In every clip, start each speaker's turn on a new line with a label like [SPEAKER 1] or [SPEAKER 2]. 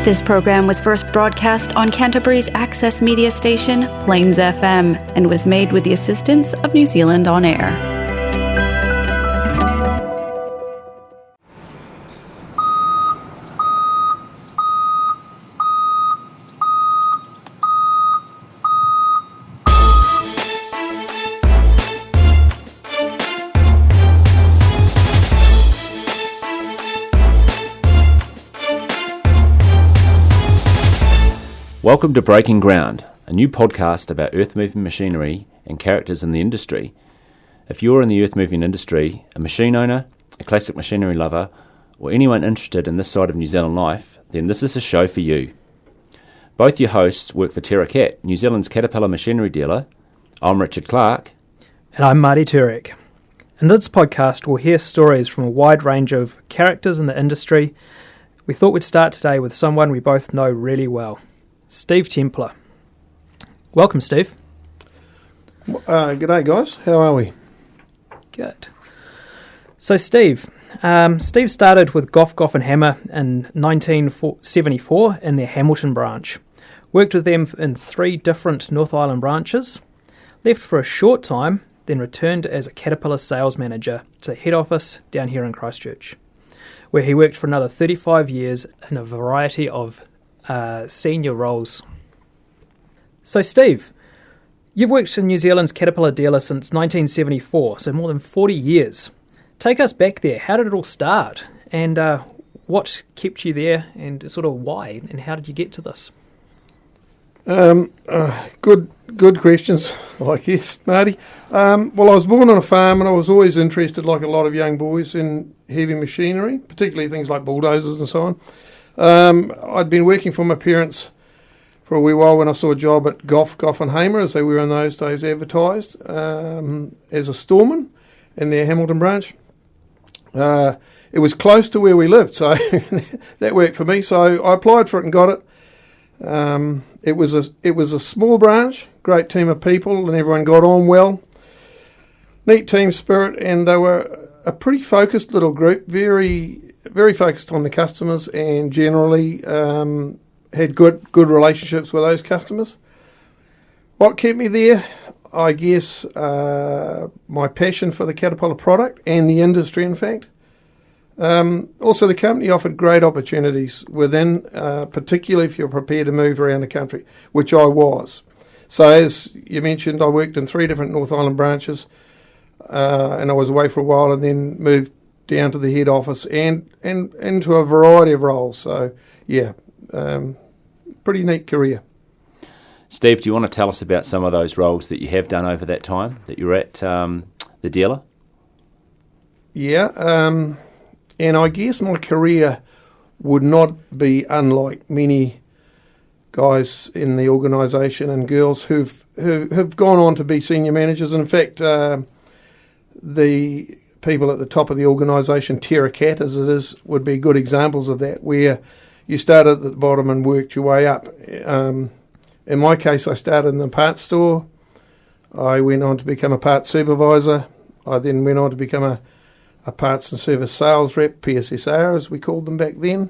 [SPEAKER 1] This program was first broadcast on Canterbury's access media station, Plains FM, and was made with the assistance of New Zealand On Air.
[SPEAKER 2] Welcome to Breaking Ground, a new podcast about earth-moving machinery and characters in the industry. If you're in the earth-moving industry, a machine owner, a classic machinery lover, or anyone interested in this side of New Zealand life, then this is a show for you. Both your hosts work for Terra Cat, New Zealand's Caterpillar machinery dealer. I'm Richard Clark.
[SPEAKER 3] And I'm Marty Turek. In this podcast, we'll hear stories from a wide range of characters in the industry. We thought we'd start today with someone we both know really well. Steve Templar. Welcome, Steve.
[SPEAKER 4] G'day, guys. How are we?
[SPEAKER 3] Good. So, Steve started with Goff and Hammer in 1974 in their Hamilton branch. Worked with them in 3 different North Island branches. Left for a short time, then returned as a Caterpillar sales manager to head office down here in Christchurch, where he worked for another 35 years in a variety of senior roles. So Steve, you've worked in New Zealand's Caterpillar dealer since 1974, so more than 40 years. Take us back there. How did it all start? And what kept you there and sort of why? And how did you get to this?
[SPEAKER 4] Good questions, I guess, Marty. Well, I was born on a farm and I was always interested, like a lot of young boys, in heavy machinery, particularly things like bulldozers and so on. I'd been working for my parents for a wee while when I saw a job at Goff and Hammer, as they were in those days advertised, as a storeman in their Hamilton branch. It was close to where we lived, so that worked for me. So I applied for it and got it. It was a small branch, great team of people, and everyone got on well. Neat team spirit, and they were a pretty focused little group, very focused on the customers, and generally had good relationships with those customers. What kept me there? I guess my passion for the Caterpillar product and the industry, in fact. Also, the company offered great opportunities within, particularly if you're prepared to move around the country, which I was. So as you mentioned, I worked in 3 different North Island branches, and I was away for a while and then moved down to the head office and into a variety of roles. So, yeah, pretty neat career.
[SPEAKER 2] Steve, do you want to tell us about some of those roles that you have done over that time that you were at the dealer?
[SPEAKER 4] Yeah, and I guess my career would not be unlike many guys in the organisation and girls who've gone on to be senior managers. And in fact, the people at the top of the organisation, Terra Cat as it is, would be good examples of that, where you started at the bottom and worked your way up. In my case, I started in the parts store. I went on to become a parts supervisor. I then went on to become a parts and service sales rep, PSSR as we called them back then.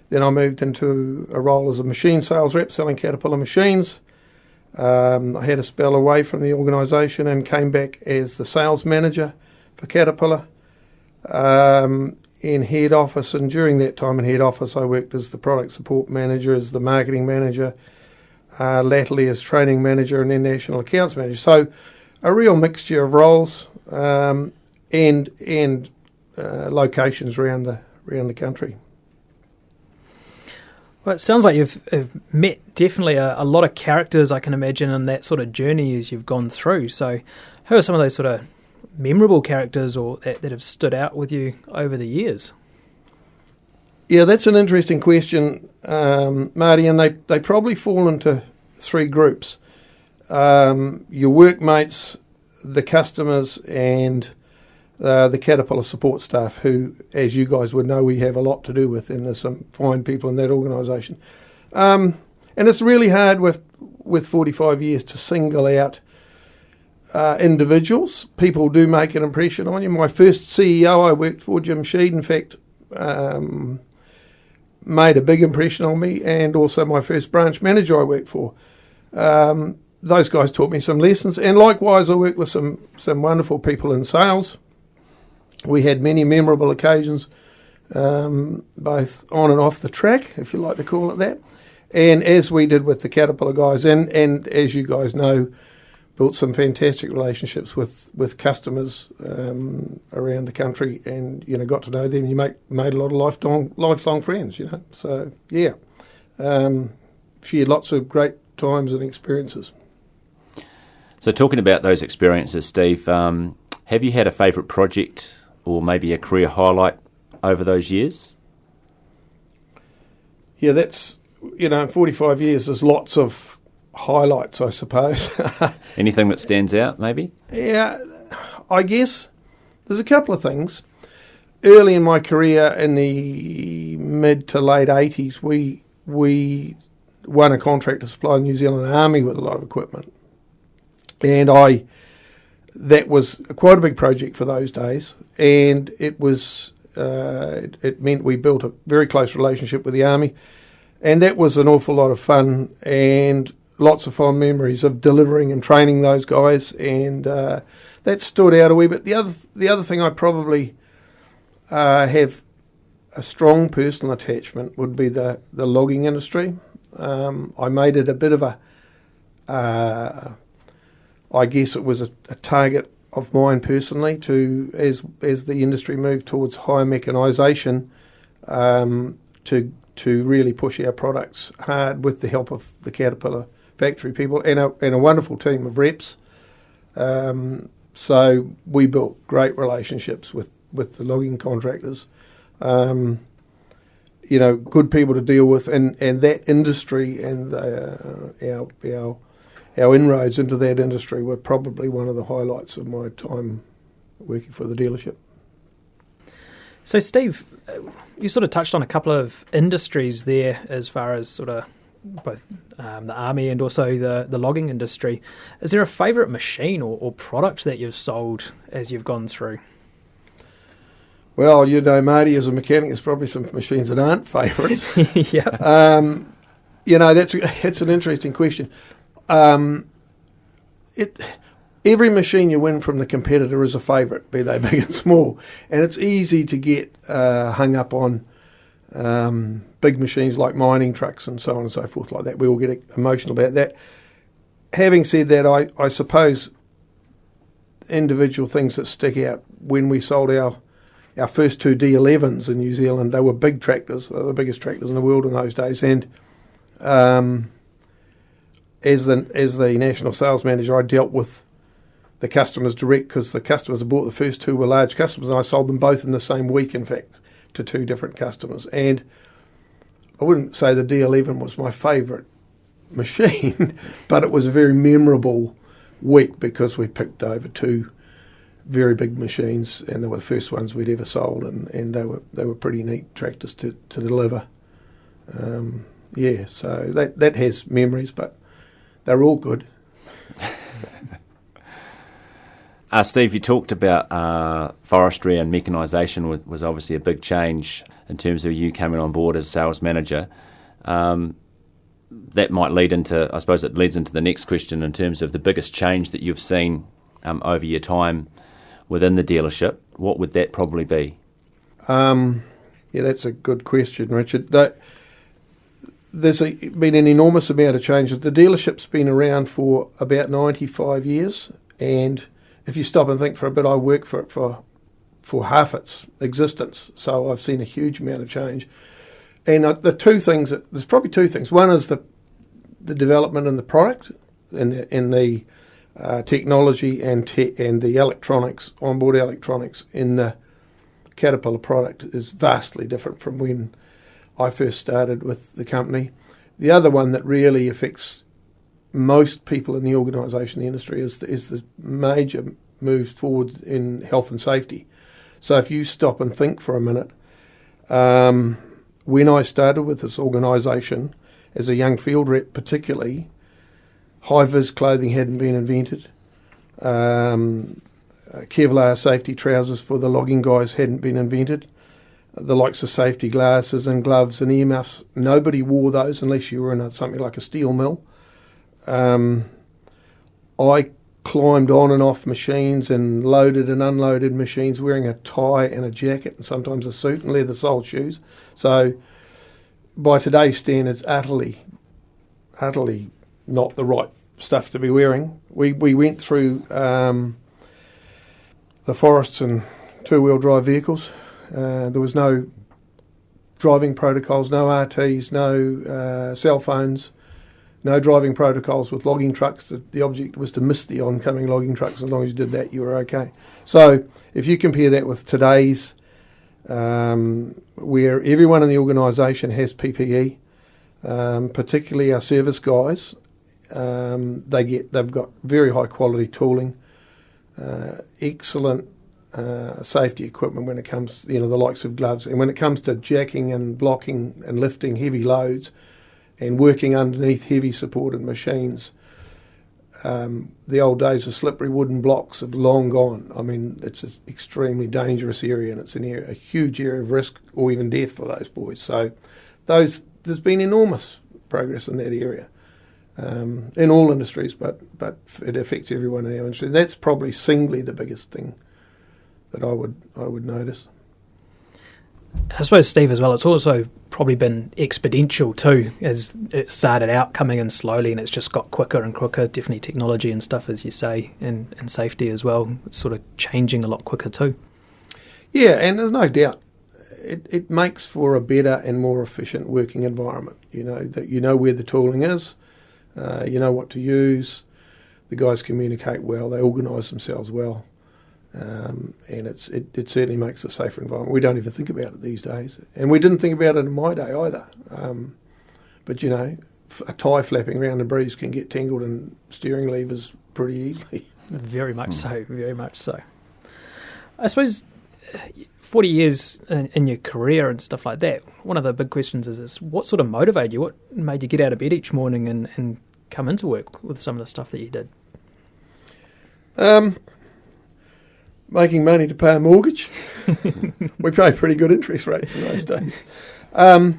[SPEAKER 4] Then I moved into a role as a machine sales rep, selling Caterpillar machines. I had a spell away from the organisation and came back as the sales manager for Caterpillar in head office, and during that time in head office I worked as the product support manager, as the marketing manager, latterly as training manager and then national accounts manager. So a real mixture of roles and locations around the country.
[SPEAKER 3] Well, it sounds like you've met definitely a lot of characters, I can imagine, in that sort of journey as you've gone through. So who are some of those sort of memorable characters or that have stood out with you over the years?
[SPEAKER 4] Yeah, that's an interesting question, Marty, and they probably fall into 3 groups. Your workmates, the customers, and the Caterpillar support staff, who, as you guys would know, we have a lot to do with, and there's some fine people in that organisation. And it's really hard with 45 years to single out individuals. People do make an impression on you. My first CEO I worked for, Jim Sheed, in fact, made a big impression on me, and also my first branch manager I worked for. Those guys taught me some lessons, and likewise I worked with some wonderful people in sales. We had many memorable occasions, both on and off the track, if you like to call it that, and as we did with the Caterpillar guys, and as you guys know, built some fantastic relationships with customers around the country, and got to know them. You made a lot of lifelong friends, So yeah, shared lots of great times and experiences.
[SPEAKER 2] So talking about those experiences, Steve, have you had a favourite project or maybe a career highlight over those years?
[SPEAKER 4] Yeah, that's, in 45 years, there's lots of highlights, I suppose.
[SPEAKER 2] Anything that stands out, maybe?
[SPEAKER 4] Yeah, I guess there's a couple of things. Early in my career, in the mid to late 80s, we won a contract to supply the New Zealand Army with a lot of equipment. And that was quite a big project for those days, and it was it meant we built a very close relationship with the Army, and that was an awful lot of fun and lots of fond memories of delivering and training those guys, and that stood out a wee bit. The other thing I probably have a strong personal attachment would be the logging industry. I made it a bit of I guess it was a target of mine personally to, as the industry moved towards higher mechanisation, to really push our products hard with the help of the Caterpillar factory people and a wonderful team of reps. So we built great relationships with the logging contractors. Good people to deal with, and that industry and our inroads into that industry were probably one of the highlights of my time working for the dealership.
[SPEAKER 3] So, Steve, you sort of touched on a couple of industries there as far as sort of both the Army and also the logging industry. Is there a favourite machine or product that you've sold as you've gone through?
[SPEAKER 4] Well, Marty, as a mechanic, there's probably some machines that aren't favourites.
[SPEAKER 3] Yeah.
[SPEAKER 4] That's an interesting question. Every machine you win from the competitor is a favourite, be they big and small, and it's easy to get hung up on big machines like mining trucks and so on and so forth like that. We all get emotional about that. Having said that, I suppose individual things that stick out, when we sold our first two D11s in New Zealand, they were big tractors. They were the biggest tractors in the world in those days, and as the national sales manager, I dealt with the customers direct, because the customers that bought the first two were large customers, and I sold them both in the same week, in fact, to two different customers. And I wouldn't say the D11 was my favourite machine, but it was a very memorable week because we picked over two very big machines, and they were the first ones we'd ever sold, and they were pretty neat tractors to deliver. So that has memories, but they're all good.
[SPEAKER 2] Steve, you talked about forestry and mechanisation was obviously a big change in terms of you coming on board as sales manager. That might lead into, I suppose it leads into the next question in terms of the biggest change that you've seen over your time within the dealership. What would that probably be?
[SPEAKER 4] That's a good question, Richard. There's been an enormous amount of change. The dealership's been around for about 95 years, and if you stop and think for a bit, I worked for it for half its existence, so I've seen a huge amount of change. And there's probably two things. One is the development in the product, in the technology and the electronics, onboard electronics in the Caterpillar product is vastly different from when I first started with the company. The other one that really affects most people in the organisation, the industry, is the major moves forward in health and safety. So if you stop and think for a minute, when I started with this organisation as a young field rep particularly, high-vis clothing hadn't been invented. Kevlar safety trousers for the logging guys hadn't been invented. the likes of safety glasses and gloves and earmuffs. Nobody wore those unless you were in something like a steel mill. I climbed on and off machines and loaded and unloaded machines wearing a tie and a jacket and sometimes a suit and leather-soled shoes. So by today's standards, utterly not the right stuff to be wearing. We went through the forests and two-wheel drive vehicles. There was no driving protocols, no RTs, no cell phones, no driving protocols with logging trucks. The object was to miss the oncoming logging trucks. As long as you did that, you were okay. So if you compare that with today's, where everyone in the organisation has PPE, particularly our service guys, they've got very high quality tooling, excellent safety equipment when it comes, the likes of gloves, and when it comes to jacking and blocking and lifting heavy loads and working underneath heavy supported machines. The old days of slippery wooden blocks have long gone. I mean, it's an extremely dangerous area, and it's a huge area of risk or even death for those boys. So there's been enormous progress in that area, in all industries, but it affects everyone in our industry. That's probably singly the biggest thing that I would notice.
[SPEAKER 3] I suppose, Steve, as well, it's also probably been exponential too, as it started out coming in slowly and it's just got quicker and quicker, definitely technology and stuff, as you say, and safety as well. It's sort of changing a lot quicker too. Yeah,
[SPEAKER 4] and there's no doubt. It makes for a better and more efficient working environment. That you know where the tooling is, you know what to use, the guys communicate well, they organise themselves well. And it certainly makes a safer environment. We don't even think about it these days, and we didn't think about it in my day either. But a tie flapping around a breeze can get tangled in steering levers pretty easily.
[SPEAKER 3] Very much so. Very much so. I suppose 40 years in your career and stuff like that. One of the big questions is what sort of motivated you? What made you get out of bed each morning and come into work with some of the stuff that you did?
[SPEAKER 4] Making money to pay a mortgage. We paid pretty good interest rates in those days. That's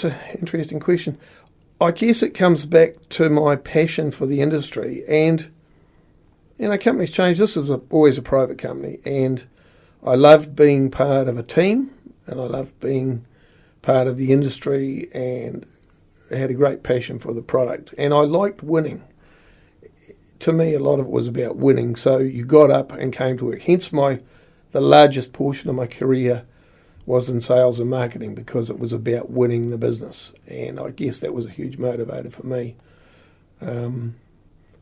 [SPEAKER 4] an interesting question. I guess it comes back to my passion for the industry, and companies change. This was always a private company, and I loved being part of a team, and I loved being part of the industry, and I had a great passion for the product, and I liked winning. To me, a lot of it was about winning. So you got up and came to work. Hence the largest portion of my career was in sales and marketing, because it was about winning the business. And I guess that was a huge motivator for me. And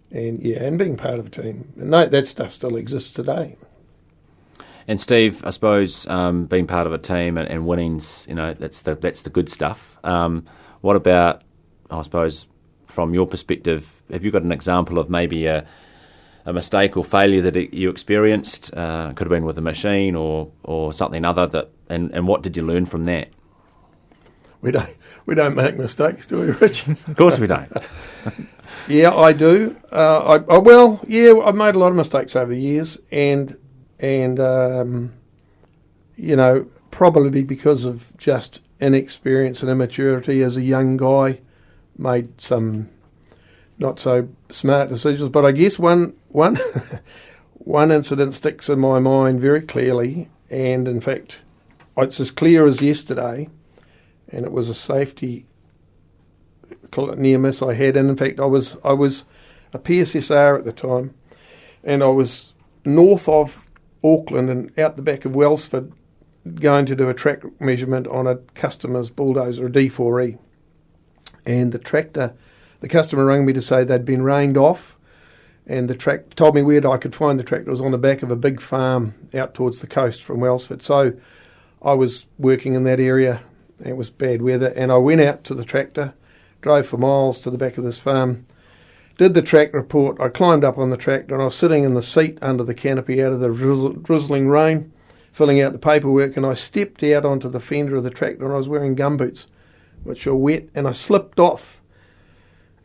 [SPEAKER 4] being part of a team. And that stuff still exists today.
[SPEAKER 2] And Steve, I suppose being part of a team and winning's, that's the good stuff. What about, I suppose, from your perspective, have you got an example of maybe a mistake or failure that you experienced? Could have been with a machine or something other that, and what did you learn from that?
[SPEAKER 4] We don't make mistakes, do we, Rich?
[SPEAKER 2] Of course we don't.
[SPEAKER 4] Yeah, I do. I've made a lot of mistakes over the years, and probably because of just inexperience and immaturity as a young guy. Made some not so smart decisions, but I guess one incident sticks in my mind very clearly, and in fact, it's as clear as yesterday. And it was a safety near miss I had, and in fact, I was a PSSR at the time, and I was north of Auckland and out the back of Wellsford, going to do a track measurement on a customer's bulldozer, a D4E. And the customer rang me to say they'd been rained off, and the track told me where I could find the tractor. It was on the back of a big farm out towards the coast from Wellsford. So I was working in that area, and it was bad weather, and I went out to the tractor, drove for miles to the back of this farm, did the track report. I climbed up on the tractor, and I was sitting in the seat under the canopy out of the drizzling rain, filling out the paperwork, and I stepped out onto the fender of the tractor, and I was wearing gumboots, which were wet, and I slipped off.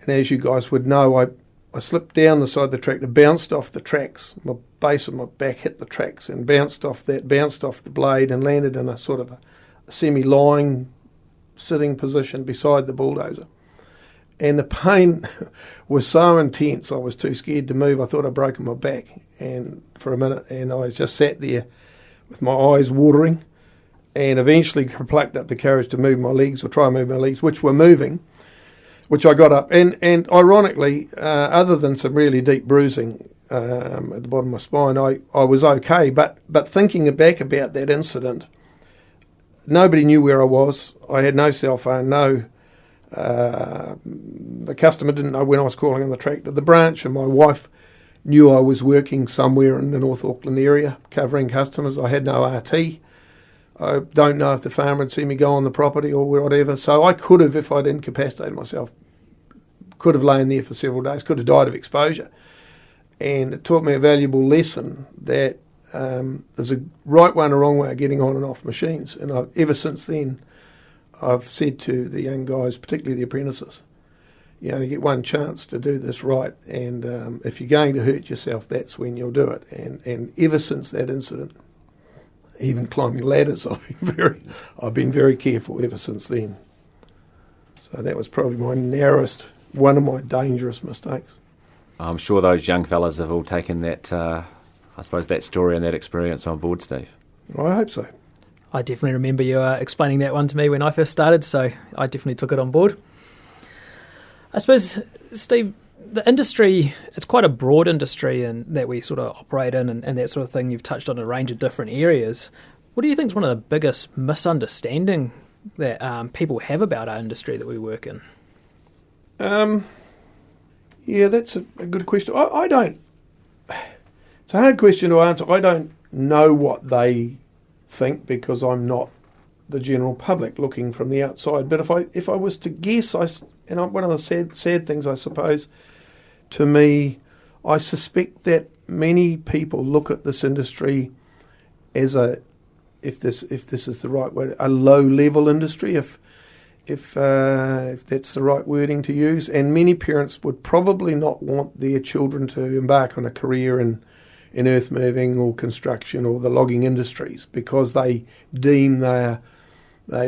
[SPEAKER 4] And as you guys would know, I slipped down the side of the tractor, bounced off the tracks. My base of my back hit the tracks and bounced off the blade and landed in a sort of a semi-lying sitting position beside the bulldozer. And the pain was so intense, I was too scared to move. I thought I'd broken my back and for a minute, and I just sat there with my eyes watering, and eventually plucked up the courage to move my legs, or try and move my legs, which were moving, which I got up. And ironically, other than some really deep bruising at the bottom of my spine, I was okay. But thinking back about that incident, nobody knew where I was. I had no cell phone, the customer didn't know when I was calling on the tractor. The branch and my wife knew I was working somewhere in the North Auckland area covering customers. I had no RT. I don't know if the farmer had seen me go on the property or whatever. So I could have, if I'd incapacitated myself, could have lain there for several days, could have died of exposure. And it taught me a valuable lesson that there's a right way and a wrong way of getting on and off machines. And ever since then, I've said to the young guys, particularly the apprentices, you only get one chance to do this right. And if you're going to hurt yourself, that's when you'll do it. And ever since that incident, even climbing ladders, I've been very careful ever since then. So that was probably one of my dangerous mistakes.
[SPEAKER 2] I'm sure those young fellas have all taken that, I suppose, that story and that experience on board, Steve.
[SPEAKER 4] I hope so.
[SPEAKER 3] I definitely remember you explaining that one to me when I first started, so I definitely took it on board. I suppose, Steve, the industry, it's quite a broad industry and that we sort of operate in and that sort of thing. You've touched on a range of different areas. What do you think is one of the biggest misunderstanding that people have about our industry that we work in?
[SPEAKER 4] Yeah, that's a good question. I don't... It's a hard question to answer. I don't know what they think because I'm not the general public looking from the outside. But if I was to guess, one of the sad things, I suppose, to me, I suspect that many people look at this industry as if this is the right word, a low-level industry, if that's the right wording to use. And many parents would probably not want their children to embark on a career in earth moving or construction or the logging industries because they deem they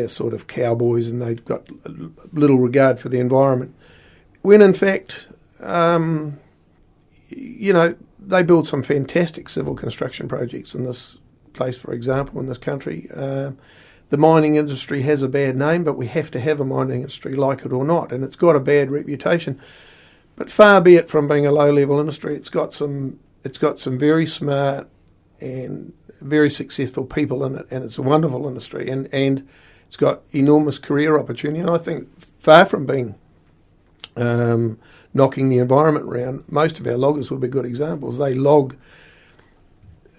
[SPEAKER 4] are sort of cowboys and they've got little regard for the environment. When in fact, they build some fantastic civil construction projects in this place, for example, in this country. The mining industry has a bad name, but we have to have a mining industry, like it or not, and it's got a bad reputation. But far be it from being a low-level industry, it's got some very smart and very successful people in it, and it's a wonderful industry, and it's got enormous career opportunity. And I think far from being knocking the environment around, most of our loggers would be good examples. They log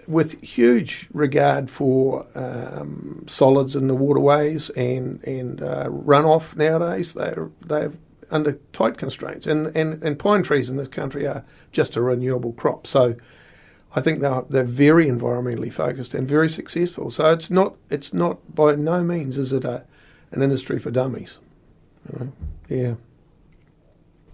[SPEAKER 4] with huge regard for solids in the waterways and runoff nowadays. They're under tight constraints, and pine trees in this country are just a renewable crop. So I think they're very environmentally focused and very successful. So it's not by no means is it an industry for dummies. Yeah.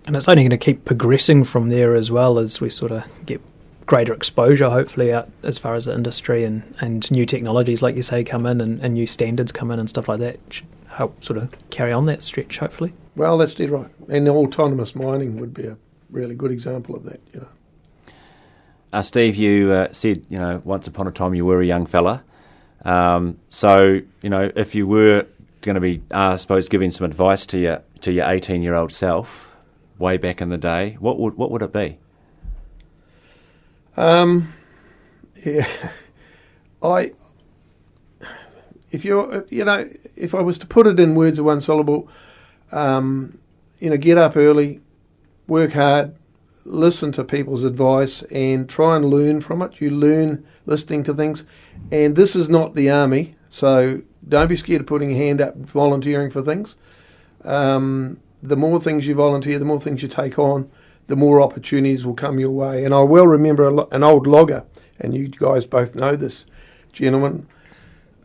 [SPEAKER 3] And it's only going to keep progressing from there as well as we sort of get greater exposure, hopefully, out as far as the industry and new technologies, like you say, come in and new standards come in and stuff like that should help sort of carry on that stretch, hopefully.
[SPEAKER 4] Well, that's dead right. And autonomous mining would be a really good example of that,
[SPEAKER 2] Steve, you said, once upon a time you were a young fella. So, if you were going to be, I suppose, giving some advice to your 18-year-old self way back in the day, what would it be?
[SPEAKER 4] If I was to put it in words of one syllable, get up early, work hard, listen to people's advice, and try and learn from it. You learn listening to things, and this is not the army, so don't be scared of putting your hand up, volunteering for things. The more things you volunteer, the more things you take on, the more opportunities will come your way. And I well remember an old logger, and you guys both know this gentleman.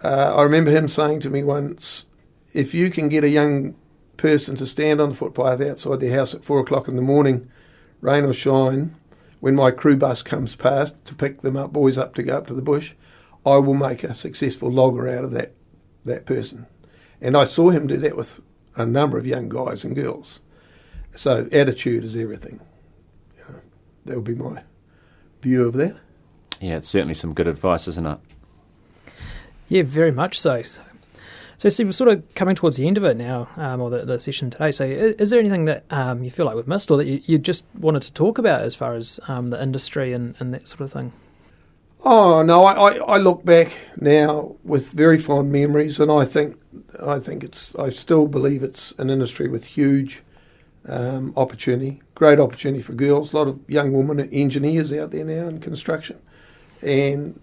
[SPEAKER 4] I remember him saying to me once, if you can get a young person to stand on the footpath outside their house at 4 o'clock in the morning, rain or shine, when my crew bus comes past to pick them up, boys up to go up to the bush, I will make a successful logger out of that person. And I saw him do that with a number of young guys and girls. So attitude is everything. That would be my view of that.
[SPEAKER 2] Yeah, it's certainly some good advice, isn't it?
[SPEAKER 3] Yeah, very much so. So Steve, we're sort of coming towards the end of it now, or the session today. So is there anything that you feel like we've missed, or that you just wanted to talk about as far as the industry and that sort of thing?
[SPEAKER 4] Oh no, I look back now with very fond memories, and I think I still believe it's an industry with huge opportunity, great opportunity for girls. A lot of young women engineers out there now in construction, and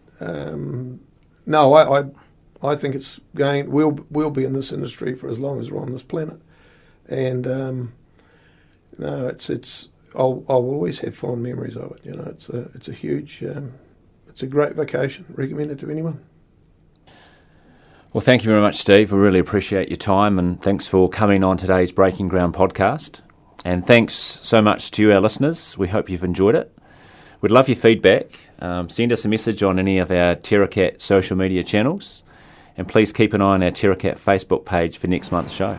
[SPEAKER 4] I think it's going. We'll be in this industry for as long as we're on this planet, and I'll always have fond memories of it. It's a huge. It's a great vacation. Recommend it to anyone.
[SPEAKER 2] Well, thank you very much, Steve. We really appreciate your time, and thanks for coming on today's Breaking Ground podcast. And thanks so much to our listeners. We hope you've enjoyed it. We'd love your feedback. Send us a message on any of our Terra Cat social media channels, and please keep an eye on our Terra Cat Facebook page for next month's show.